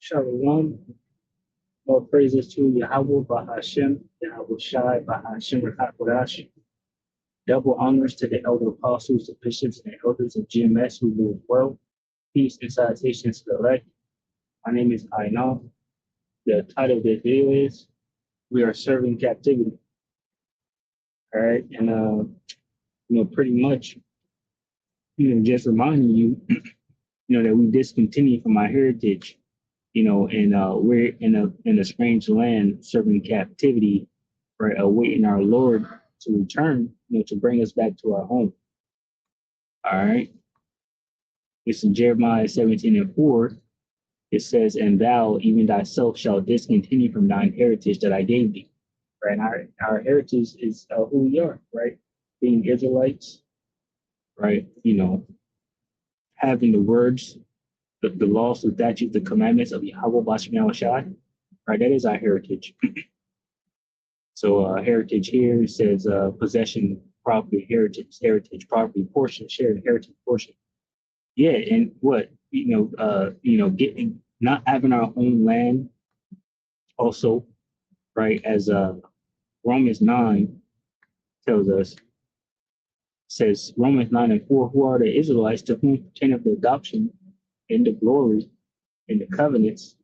Shalom. All praises to Yahweh Bahashem, Yahweh Shai Bahashem Rakakodash. Double honors to the elder apostles, the bishops, and the elders of GMS who rule well. Peace and salutations to the elect. My name is Ainon. The title of the video is We Are Serving Captivity. All right. And, pretty much, just reminding you, that we discontinue from our heritage, and we're in a strange land serving captivity, right, awaiting our Lord to return, to bring us back to our home. All right. It's in Jeremiah 17:4. It says, "And thou, even thyself, shall discontinue from thine heritage that I gave thee." Right. And our heritage is who we are, right? Being Israelites, right? Having the words, the laws, the statutes, the commandments of Yahweh Bashim Shai, right? That is our heritage. So heritage here says possession, property, heritage, property, portion, shared, heritage, portion. Yeah, and what getting not having our own land, also, right? As Romans 9 tells us, says Romans 9:4, who are the Israelites to whom pertaineth the adoption and the glory and the covenants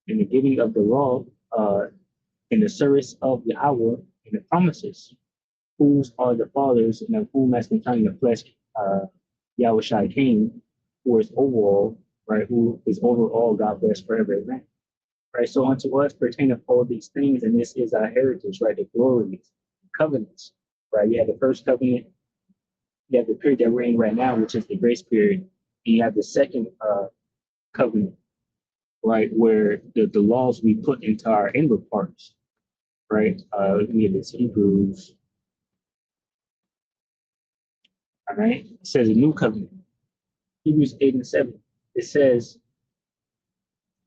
and the giving of the law, in the service of Yahweh and the promises, whose are the fathers, and of whom as concerning the flesh, Yahweh Shai came, who is over all, right? Who is over all, God bless forever, amen. Right. So unto us pertaineth all these things, and this is our heritage, right? The glories, covenants, right? You have the first covenant, you have the period that we're in right now, which is the grace period, and you have the second covenant, right? Where the laws we put into our inward parts. Right, we have this Hebrews. All right, it says a new covenant. Hebrews 8:7. It says,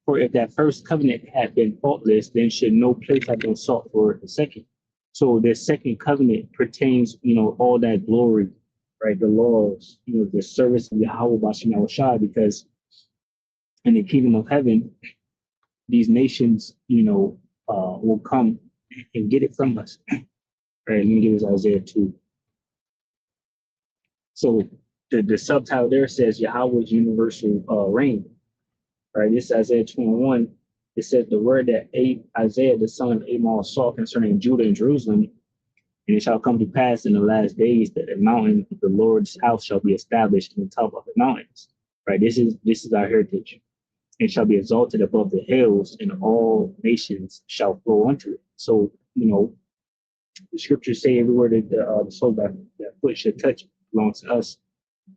"For if that first covenant had been faultless, then should no place have been sought for the second." So the second covenant pertains, all that glory, right? The laws, the service of Yahweh Bashim Shai, because in the kingdom of heaven, these nations, will come and get it from us. All right, let me give us Isaiah 2. So the subtitle there says Yahweh's universal reign. Right, this is Isaiah 21. It said the word that Isaiah, the son of Amos, saw concerning Judah and Jerusalem, and it shall come to pass in the last days that the mountain of the Lord's house shall be established in the top of the mountains. Right, this is our heritage. It shall be exalted above the hills, and all nations shall flow unto it. So, the scriptures say everywhere that the soul that foot should touch belongs to us,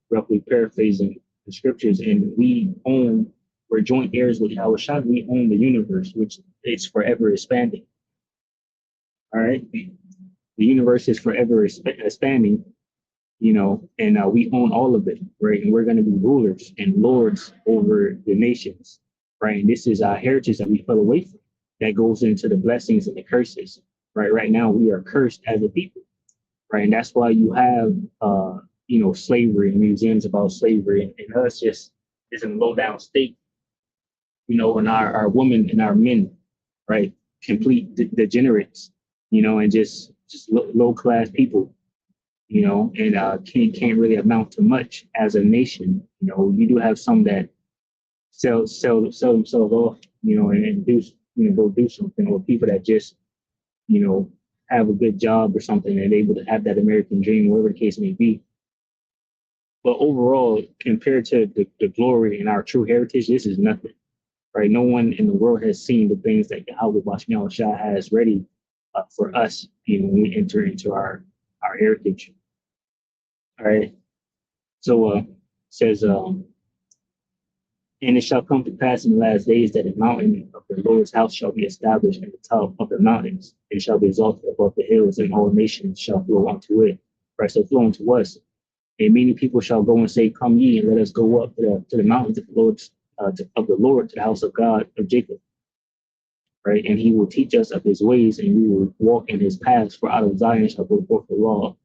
roughly paraphrasing the scriptures, and we're joint heirs with Yahweh Shai. We own the universe, which is forever expanding. All right, the universe is forever expanding, and we own all of it, right? And we're going to be rulers and lords over the nations, right? And this is our heritage that we fell away from. That goes into the blessings and the curses, right? Right now we are cursed as a people, right? And that's why you have, slavery and museums about slavery, and us just is in a low down state, and our women and our men, right? Complete degenerates, and just low class people, and can't really amount to much as a nation. You do have some that sell themselves off, and do, go do something, or people that just, have a good job or something and able to have that American dream, whatever the case may be. But overall, compared to the glory and our true heritage, this is nothing, right? No one in the world has seen the things that Yahweh Bashim Shai has ready for us, when we enter into our heritage. All right. So it says, and it shall come to pass in the last days that the mountain of the Lord's house shall be established in the top of the mountains. It shall be exalted above the hills, and all nations shall flow unto it. Right. So flow unto us. And many people shall go and say, "Come ye, and let us go up to the mountains of the Lord, to the house of God of Jacob." Right, and he will teach us of his ways, and we will walk in his paths. For out of Zion shall go forth the law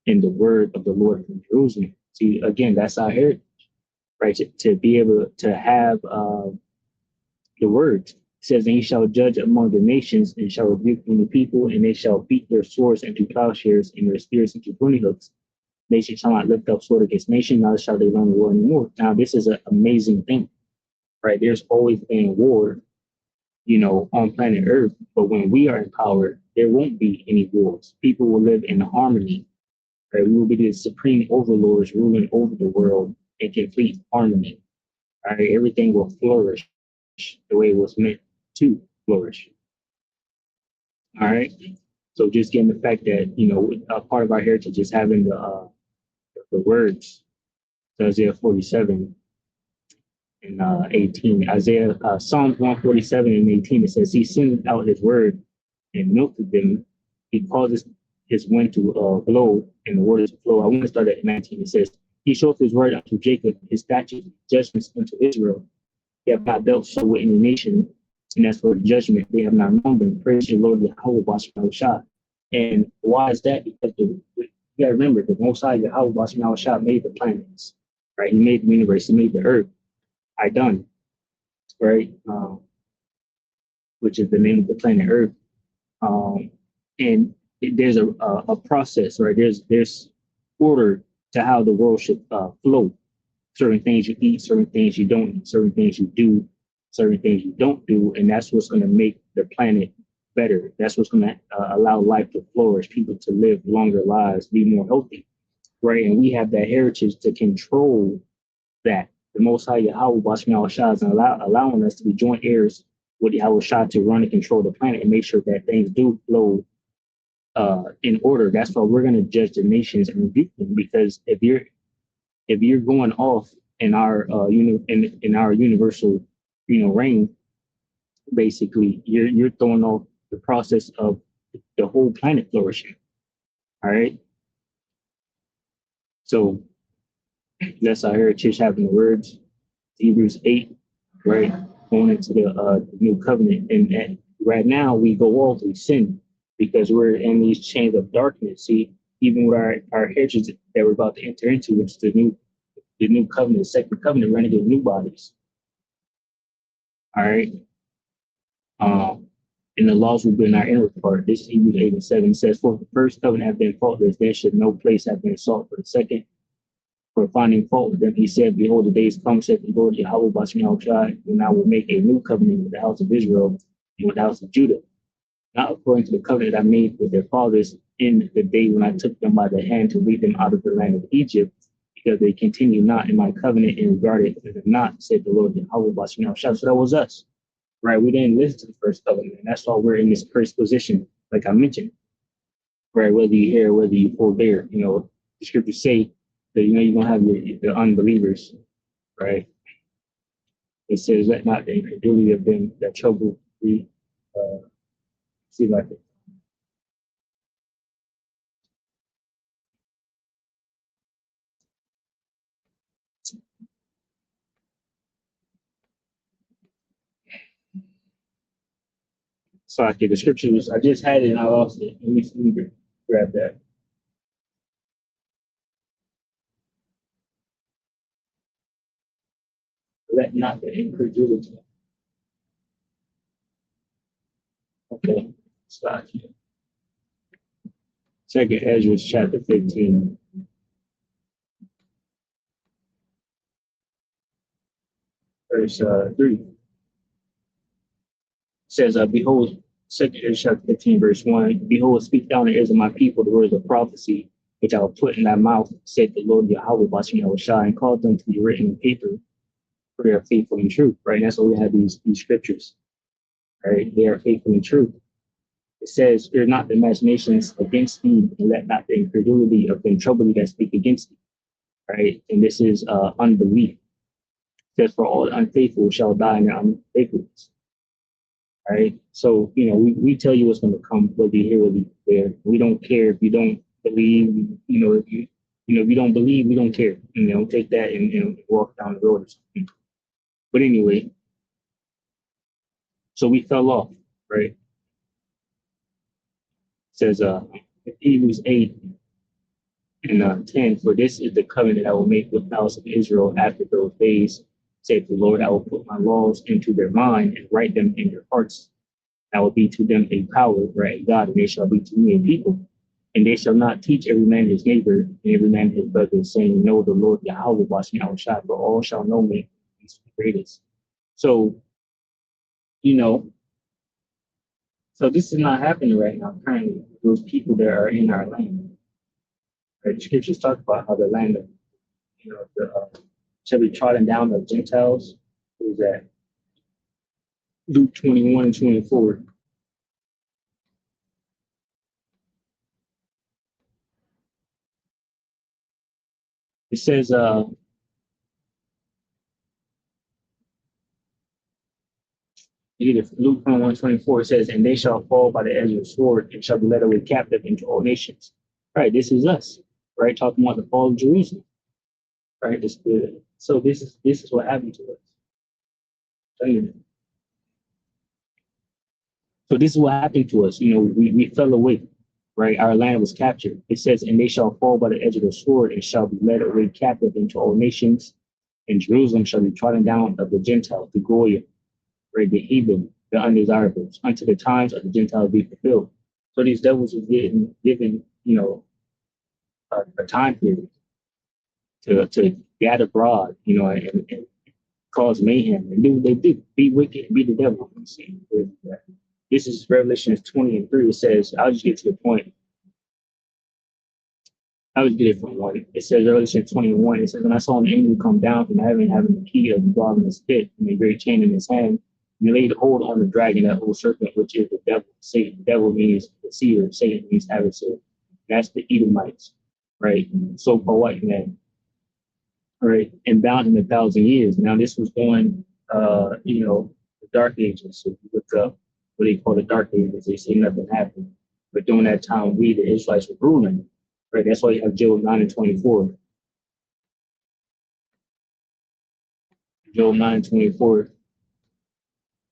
and the word of the Lord from Jerusalem. See, again, that's our heritage, right? To be able to have the words. It says, and he shall judge among the nations and shall rebuke many people, and they shall beat their swords into plowshares and their spears into pruning hooks. Nation shall not lift up sword against nation, neither shall they learn war anymore. Now, this is an amazing thing, right? There's always been war, on planet Earth, but when we are in power, there won't be any wars. People will live in harmony, right? We will be the supreme overlords ruling over the world in complete harmony, right? Everything will flourish the way it was meant to flourish, all right? So just getting the fact that, a part of our heritage is having the words, to Isaiah 47 and 18. Psalms 147 and 18, it says, he sends out his word and melted them. He causes his wind to blow and the waters to flow. I want to start at 19. It says, he showeth his word unto Jacob, his statutes, judgments unto Israel. They have not dealt so with any nation, and as for the judgment, they have not known them. Praise the Lord, Yahweh Shah. And why is that? Because you got to remember, the Most High Yahweh Shah made the planets, right? He made the universe, he made the earth. I done, right? Which is the name of the planet Earth. And there's a process, right? There's order to how the world should flow. Certain things you eat, certain things you don't eat, certain things you do, certain things you don't do, and that's what's going to make the planet better. That's what's going to allow life to flourish, people to live longer lives, be more healthy, right? And we have that heritage to control that. The Most High Yahweh Bashmi Shah is allowing us to be joint heirs with Yahweh Shah to run and control the planet and make sure that things do flow in order. That's why we're going to judge the nations and rebuke them, because if you're going off in our in our universal reign, basically you're throwing off the process of the whole planet flourishing. All right, so that's our heritage, having the words. Hebrews 8, right, going into the new covenant, and right now we go all through sin because we're in these chains of darkness. See, even with our heritage that we're about to enter into, which is the new covenant, the second covenant, we're going to get new bodies. All right. And the laws will be in our inner part. This Hebrews 8 and 7 says, for the first covenant have been faultless, there should no place have been sought for the second. For finding fault with them, he said, behold, the days come, said the Lord Yahweh Bashmi Shai, and I will make a new covenant with the house of Israel and with the house of Judah, not according to the covenant I made with their fathers in the day when I took them by the hand to lead them out of the land of Egypt, because they continue not in my covenant and regarded it not, said the Lord Yahweh Bashmi Shai. So that was us, right? We didn't listen to the first covenant, and that's why we're in this cursed position, like I mentioned, right? Whether you hear, whether you forbear, the scriptures say that you're gonna have the unbelievers, right? It says, let not the incredulity of them that trouble thee. See like it. So okay, the scriptures, I just had it and I lost it. Let me grab that. Let not the incredulity. Okay, start here. Second Ezra chapter 15. Verse 3 says, behold, second Ezra chapter 15, verse 1, behold, speak down the ears of my people the words of prophecy, which I will put in thy mouth, said the Lord Yahweh Bashmi Shai, and cause them to be written in paper, for they are faithful and true. Right? And that's why we have these scriptures. Right? They are faithful and true. It says, fear not the imaginations against thee, and let not the incredulity of them trouble thee that speak against thee. Right? And this is unbelief. It says, for all the unfaithful shall die in their unfaithfulness. Right? So, we tell you what's going to come, whether you're here, whether you're there. We don't care if you don't believe, if you don't believe, we don't care. Take that and walk down the road or something. But anyway, so we fell off, right? It says, Hebrews 8 and 10, for this is the covenant I will make with the house of Israel after those days, Saith the Lord, I will put my laws into their mind and write them in their hearts. I will be to them a power, right? God, and they shall be to me a people. And they shall not teach every man his neighbor and every man his brother, saying, know the Lord Yahweh, watch me outside, but all shall know me, he's the greatest. So, you know, so this is not happening right now currently. Those people that are in our land. Right? The scriptures talk about how the land of, shall be trodden down of Gentiles. What is that? Luke 21 and 24. It says, Luke 21:24 says, and they shall fall by the edge of the sword and shall be led away captive into all nations. Right, this is us, right? Talking about the fall of Jerusalem. Right. So this is what happened to us. So this is what happened to us. We fell away, right? Our land was captured. It says, and they shall fall by the edge of the sword and shall be led away captive into all nations, and Jerusalem shall be trodden down of the Gentiles, the Goyim, right? The heathen, the undesirables, unto the times of the Gentiles be fulfilled. So these devils were getting given, a time period to gather abroad, and cause mayhem and do what they do, be wicked, be the devil. This is Revelation 20 and 3. It says, I'll just get to the point. I was get it from one. It says Revelation 21. It says, and I saw an angel come down from heaven, having the key of the bottomless pit and a great chain in his hand. And he laid hold on the dragon, that old serpent, which is the devil, Satan. The devil means deceiver. Satan means adversary. That's the Edomites, right? So-called white man, right? And bound him 1,000 years. Now this was going, the dark ages. So if you look up what they call the dark ages, they say nothing happened. But during that time, we, the Israelites, were ruling. Right, that's why you have Job 9 and 24. Job 9 and 24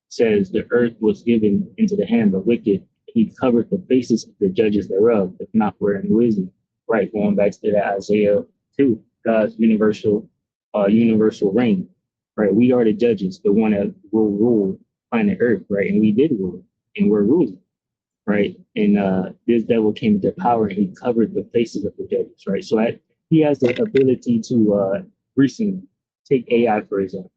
says, the earth was given into the hand of the wicked. He covered the faces of the judges thereof, if not wherein wisdom. Right, going back to that Isaiah 2, God's universal reign. Right, we are the judges, the one that will rule planet Earth, right? And we did rule, and we're ruling. Right, and this devil came into power and he covered the faces of the judges, right? So he has the ability to recently take AI, for example,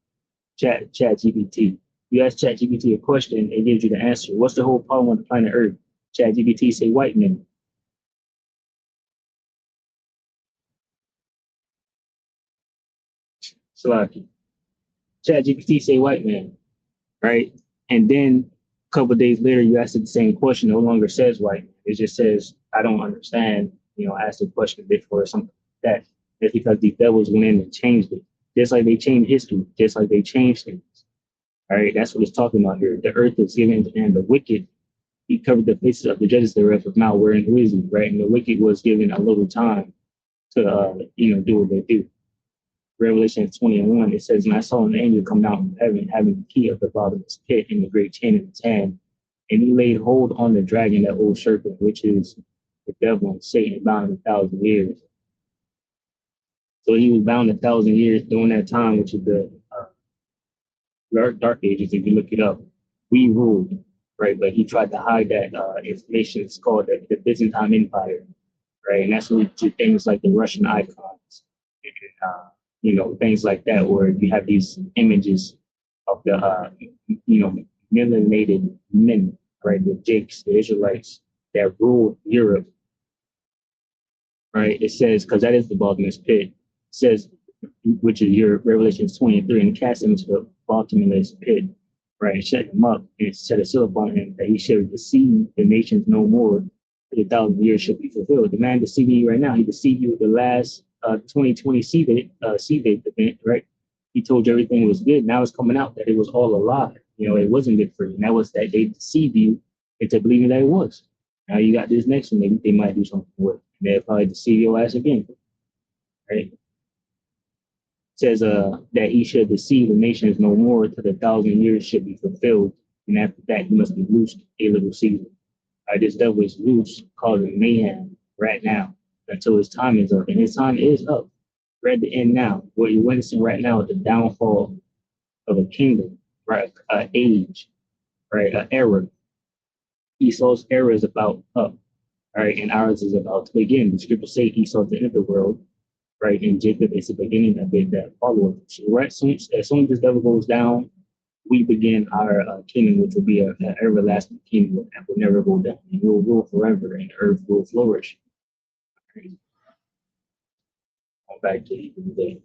chat GPT. You ask chat GPT a question, it gives you the answer. What's the whole problem on the planet Earth? Chat GPT say white men. Salaki. Chat GPT say white man, right? And then a couple of days later, you ask it the same question, no longer says white. It just says, I don't understand, ask the question before or something like that. It's because these devils went in and changed it. Just like they changed history, just like they changed things. All right, that's what it's talking about here. The earth is given and the wicked, he covered the faces of the judges thereof of now wearing wisdom, right? And the wicked was given a little time to do what they do. Revelation 20 and 1, it says, and I saw an angel come down from heaven, having the key of the bottomless pit and the great chain in his hand. And he laid hold on the dragon, that old serpent, which is the devil and Satan, bound 1,000 years. So he was bound 1,000 years during that time, which is the dark ages. If you look it up, we ruled, right? But he tried to hide that information. It's called the Byzantine Empire, right? And that's what things like the Russian icons, things like that, where you have these images of the, melanated men, right? The Jakes, the Israelites that ruled Europe, right? It says, because that is the bottomless pit, it says, which is your Revelation 23, and cast him into the bottomless pit, right? And shut him up and set a seal upon him that he should deceive the nations no more. The 1,000 years should be fulfilled. The man deceiving you right now, he deceived you with the last 2020 seed event, right? He told you everything was good. Now it's coming out that it was all a lie. It wasn't good for you. And that was that they deceived you into believing that it was. Now you got this next one. Maybe they might do something with it. They'll probably deceive your ass again, right? It says that he should deceive the nations no more till the 1,000 years should be fulfilled. And after that, he must be loosed a little season. This devil is loose, causing mayhem right now until his time is up. And his time is up. We're at the end now. What you're witnessing right now is the downfall of a kingdom, right? An age, right? An era. Esau's era is about up, right? And ours is about to begin. The scriptures say Esau is the end of the world, right? And Jacob is the beginning of it that followeth. So right, as soon as this level goes down, we begin our kingdom, which will be an everlasting kingdom that will never go down. And will rule forever, and the earth will flourish. Right? Back to Hebrews 8. It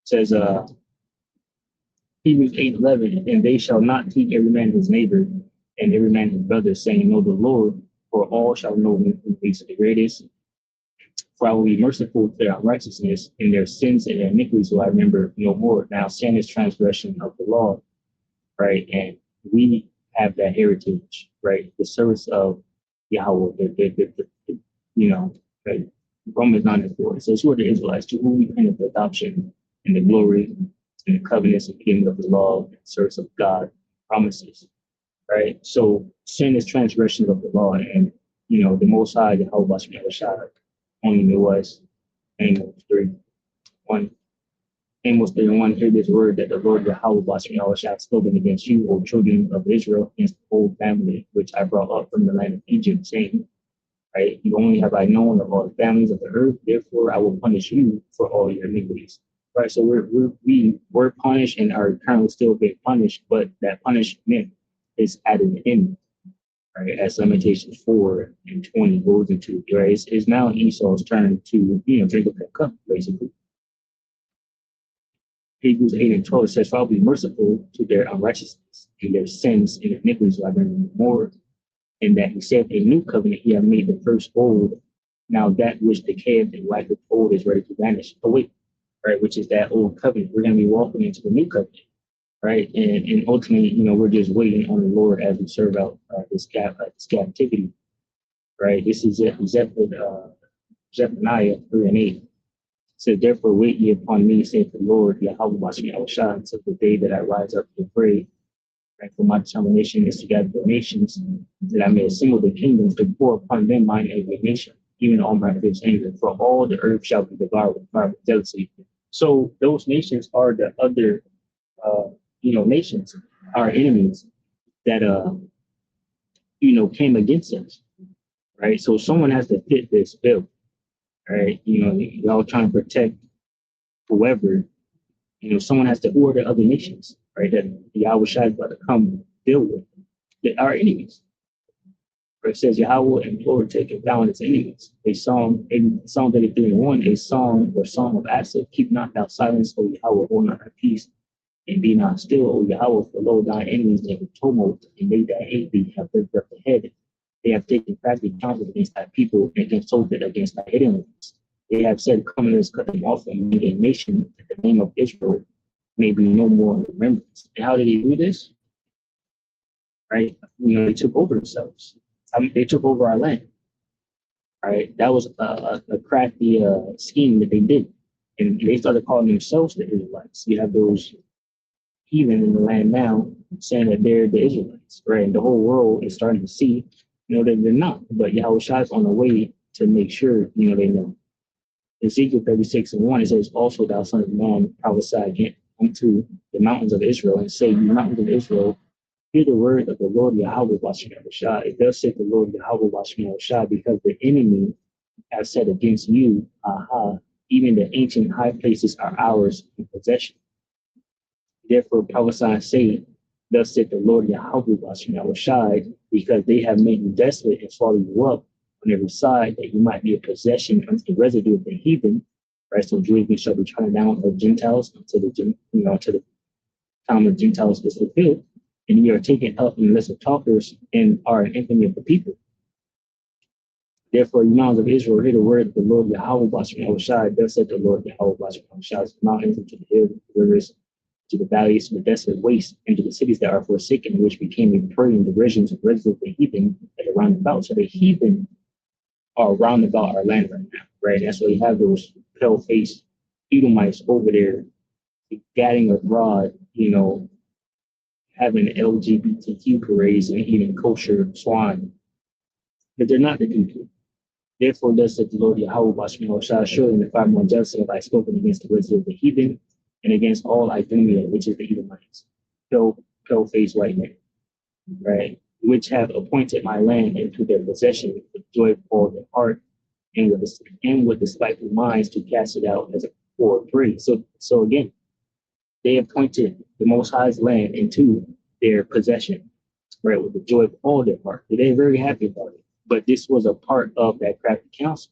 says, Hebrews 8:11, and they shall not teach every man his neighbor and every man his brother, saying, know the Lord, for all shall know him who is the greatest. For I will be merciful to their unrighteousness, and their sins and their iniquities will I remember no more. Now, sin is transgression of the law, right? And we have that heritage, right? The service of Yahweh, you know, right? Romans 9:4 it says, who are the Israelites to whom we granted the adoption and the glory and the covenants and kingdom of the law and service of God promises, right? So sin is transgression of the law, and the Most High, Yahweh Shai, only knew us. Amos 3:1. Amos 3:1, hear this word that the Lord Yahweh Shai has spoken against you, O children of Israel, against the whole family, which I brought up from the land of Egypt, saying, right, you only have I known of all the families of the earth, therefore I will punish you for all your iniquities. Right, so we were punished and are currently still being punished, but that punishment is at an end, right? As Lamentations 4:20 goes into, right? It's now Esau's turn to drink up that cup, basically. Hebrews 8:12 says, for I will be merciful to their unrighteousness, and their sins and iniquities will I bring more. And that he said, a new covenant he have made the first old. Now that which decayeth and waxeth old is ready to vanish away, right? Which is that old covenant. We're going to be walking into the new covenant, right? And ultimately, we're just waiting on the Lord as we serve out this captivity, right? This is Zephaniah 3:8. So therefore wait ye upon me, saith the Lord, Yahweh Shai, until the day that I rise up to pray. Right? For my determination is to gather the nations, that I may assemble the kingdoms to pour upon them mine indignation, even all my fierce anger. For all the earth shall be devoured with fire with jealousy. So those nations are the other, nations, our enemies that, came against us, right? So someone has to fit this bill, right? Y'all trying to protect whoever. Someone has to order other nations, right? That Yahweh Shai is about to come deal with our enemies. Where it says Yahweh and Lord take down its enemies. Psalm 33:1, a song or song of ascent. Keep not thou silence, O Yahweh, hold not thy peace, and be not still, O Yahweh, for lo, thy enemies make a tumult, and they that hate thee have lifted up the head. They have taken crafty counsel against thy people, and consulted against thy hidden ones. They have said, come, let us cut them off and make a nation, that the name of Israel may be no more in remembrance. And how did he do this? Right? They took over themselves. They took over our land. Right? That was a crafty scheme that they did. And they started calling themselves the Israelites. You have those heathen in the land now saying that they're the Israelites, right? And the whole world is starting to see, that they're not. But Yahweh Shai is on the way to make sure, they know. Ezekiel 36:1, it says, also thou son of man, prophesy again unto the mountains of Israel, and say, you mountains of Israel, hear the word of the Lord Yahweh Shai. It does say the Lord Yahweh Shai, because the enemy has said against you, even the ancient high places are ours in possession. Therefore prophesy and say, thus said the Lord Yahweh Shai, because they have made you desolate and swallowed you up on every side, that you might be a possession unto the residue of the heathen, right? So Jerusalem shall be turned down of Gentiles until the time of Gentiles is fulfilled, and ye are taken up in the midst of talkers and are an infamy of the people. Therefore, you mountains of Israel, hear the word of the Lord Yahweh Shai. Thus said the Lord Yahweh Shai, to the mountains, and to the hills, the rivers, to the valleys, to the desolate waste, and to the cities that are forsaken, which became a prey and derision of residue of the heathen that are round about. So the heathen are round about our land right now, right? That's why you have those pale-faced Edomites over there, gadding abroad, having LGBTQ parades and eating kosher swine. But they're not the people, Therefore, thus said the Lord Yahweh, Bashmi shall surely in the fire more jealousy have I spoken against the wisdom of the heathen and against all Idumea, which is the Edomites, pale faced white men, right? Which have appointed my land into their possession with joy of all their heart and with despiteful minds to cast it out as a for free. So again, they appointed the Most High's land into their possession, right, with the joy of all their heart. They're very happy about it. But this was a part of that crafty council,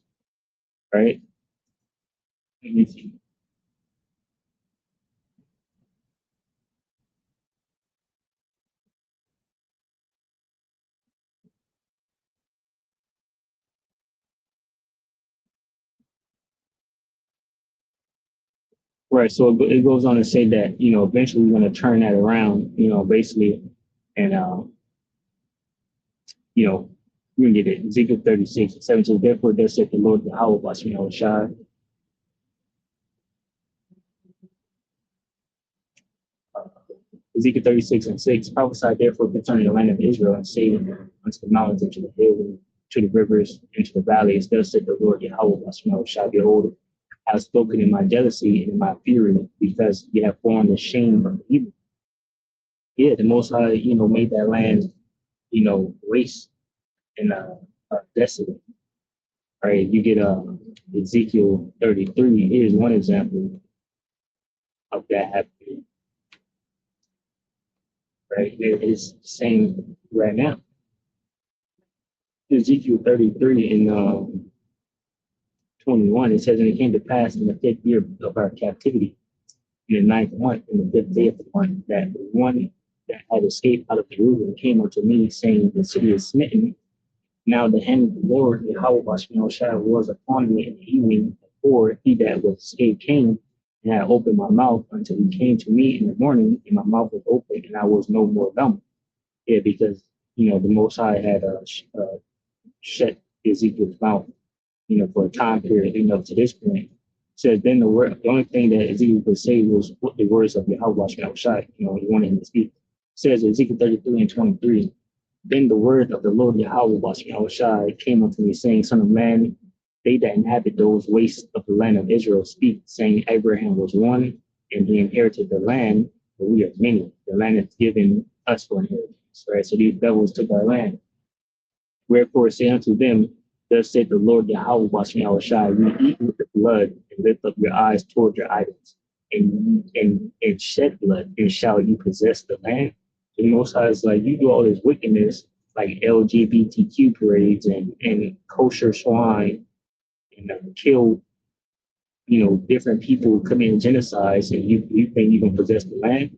right? Right. So it goes on to say that, eventually we're going to turn that around, basically, and, you know, you can get it. Ezekiel 36:17. Therefore, thus saith the Lord Yahweh, Bashmi Shai. Ezekiel 36:6. Prophesy therefore concerning the land of Israel and say unto the mountains and to the hills, to the rivers, and to the valleys. Thus said the Lord Yahweh, Bashmi Shai. Behold, I have spoken in my jealousy and in my fury because you have borne the shame of evil. Yeah, the Most High, made that land, waste and desolate. Right? You get Ezekiel 33. Here's one example of that happening. Right? It is the same right now. Ezekiel 33 and 21, it says, and it came to pass in the 5th year of our captivity, in the 9th month, in the 5th day of the month, that the one that had escaped out of Jerusalem came unto me, saying, the city is smitten. Now the hand of the Lord, Yahweh Bashmi was upon me in the evening, before he that was escaped came, and I opened my mouth until he came to me in the morning, and my mouth was open, and I was no more dumb. Yeah, because, the Most High had shut Ezekiel's mouth, for a time period leading up to this point. Says then the only thing that Ezekiel could say was what the words of Yahweh Shai, he wanted him to speak. Says Ezekiel 33:23. Then the word of the Lord Yahweh Shai came unto me, saying, Son of man, they that inhabit those wastes of the land of Israel speak, saying, Abraham was one, and he inherited the land, but we are many. The land is given us for inheritance. Right? So these devils took our land. Wherefore say unto them, thus said the Lord Yahweh Bashmi Shai, you eat with the blood and lift up your eyes toward your idols, and shed blood, and shall you possess the land? The Most High is like, you do all this wickedness, like LGBTQ parades and kosher swine, and kill, different people, commit genocides, and you think you can possess the land?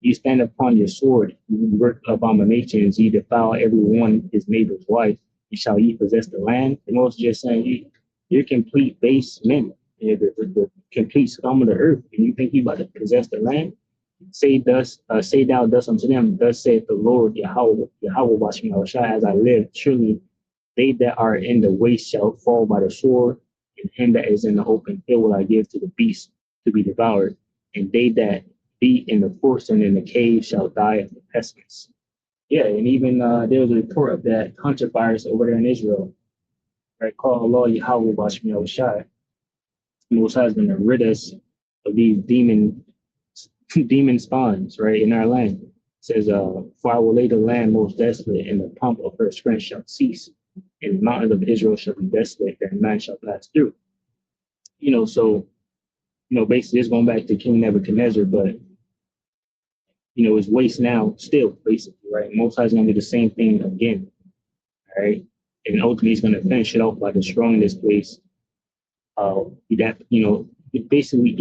You stand upon your sword, you work abominations, you defile everyone his neighbor's wife, and shall ye possess the land? The most just saying, you're complete base men, the complete scum of the earth, and you think you about to possess the land? Say thou thus unto them, thus saith the Lord Yahweh Bashmi Shai, as I live, surely they that are in the waste shall fall by the sword, and him that is in the open field will I give to the beast to be devoured, and they that be in the forest and in the cave shall die of the pestilence. Yeah, and even there was a report of that hunter virus over there in Israel, right? Called Allah Yahweh Bashmi Shai. Most High is going to rid us of these demon spawns, right, in our land. It says, for I will lay the land most desolate, and the pomp of her strength shall cease, and the mountains of Israel shall be desolate, and none shall pass through. So, basically it's going back to King Nebuchadnezzar, but, it's waste now still, basically, right? Most High is going to do the same thing again, all right? And ultimately he's going to finish it off by destroying this place. Basically,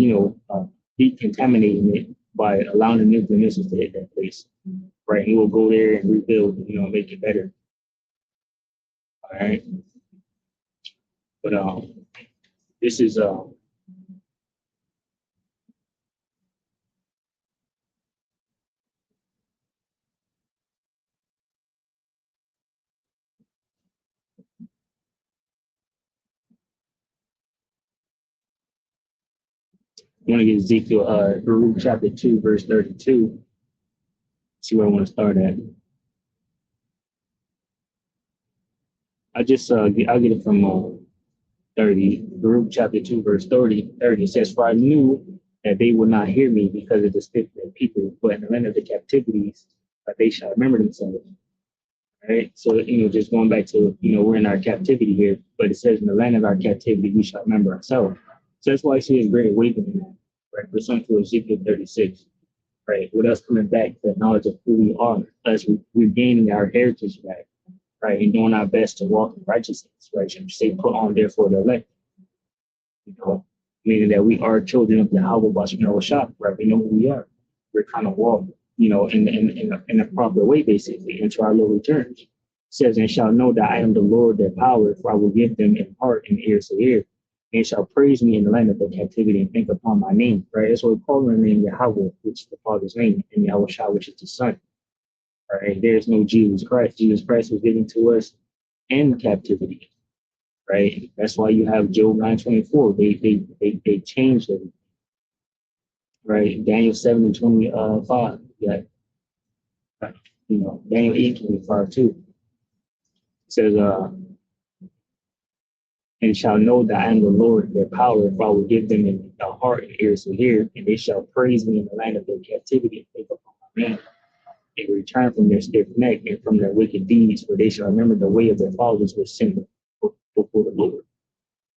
decontaminating it by allowing the nuclear missiles to hit that place, right? And we'll go there and rebuild, make it better. All right. But this is I want to get Ezekiel Baruch chapter 2, verse 32. See where I want to start at. I'll get it from 30, Baruch chapter 2, verse 30 says, "For I knew that they would not hear me because of the stiff people, but in the land of the captivities, they shall remember themselves." Right. So, just going back to, we're in our captivity here, but it says in the land of our captivity, we shall remember ourselves. So that's why I see a great awakening, right? We're something to Ezekiel 36, right? With us coming back to the knowledge of who we are, us regaining our heritage back, right? And doing our best to walk in righteousness, right? You say, put on, therefore, the elect, meaning that we are children of Yahweh, Shah, right? We know who we are. We're kind of walk, in a proper way, basically, into our Lord returns. It says, "And shall know that I am the Lord their power, for I will give them in heart and ears to hear, and shall praise me in the land of their captivity and think upon my name." Right? That's what we call the name Yahweh, which is the Father's name, and Yahweh Shah, which is the Son. Right? There's no Jesus Christ. Jesus Christ was given to us in captivity. Right? That's why you have Job 9:24. They changed it. Right? Daniel 7:25. Yeah. Daniel 8:25 too. It says, "And shall know that I am the Lord, their power, if I will give them in the heart and ears to hear, and they shall praise me in the land of their captivity and think upon my name. They return from their stiff neck and from their wicked deeds, for they shall remember the way of their fathers which sinned before the Lord.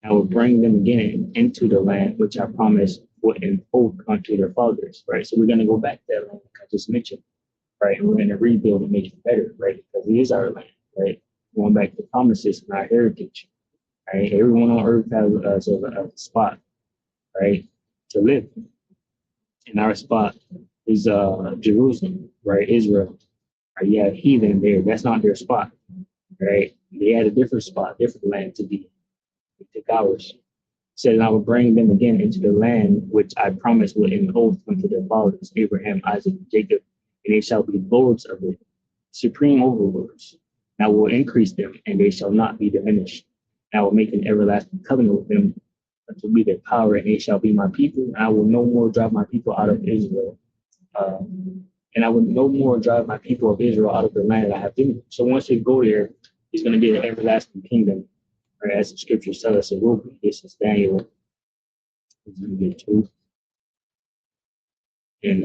I will bring them again into the land which I promised would an oath unto their fathers." Right. So we're going to go back to that land like I just mentioned. Right. And we're going to rebuild and make it better. Right. Because it is our land. Right. Going back to the promises and our heritage. Right. Everyone on earth has a spot. Right. To live. And our spot is Jerusalem. Right. Israel. Right. You have heathen there. That's not their spot. Right. They had a different spot, different land to be. They took ours. Said, "And I will bring them again into the land which I promised with an oath unto their fathers, Abraham, Isaac, and Jacob, and they shall be lords of it, supreme overlords. And I will increase them, and they shall not be diminished. And I will make an everlasting covenant with them to be their power, and they shall be my people. And I will no more drive my people out of Israel. And I will no more drive my people of Israel out of the land that I have given them." So once they go there, it's going to be an everlasting kingdom. Right, as the scriptures tell us it will be. This is Daniel 2. And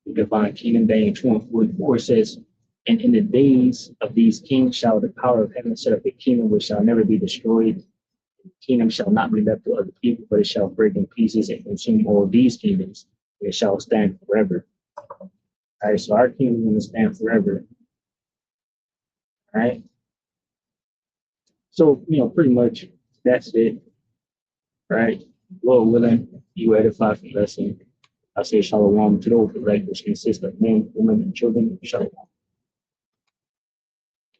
the divine kingdom, Daniel 2:44 says, "And in the days of these kings shall the power of heaven set up a kingdom which shall never be destroyed. The kingdom shall not be left to other people, but it shall break in pieces and consume all these kingdoms. And it shall stand forever." All right, so our kingdom is going to stand forever. All right. So, pretty much that's it. Right. Lord willing, you edify from lesson. I say shalom to those who like which consist of men, women, and children. Shalom.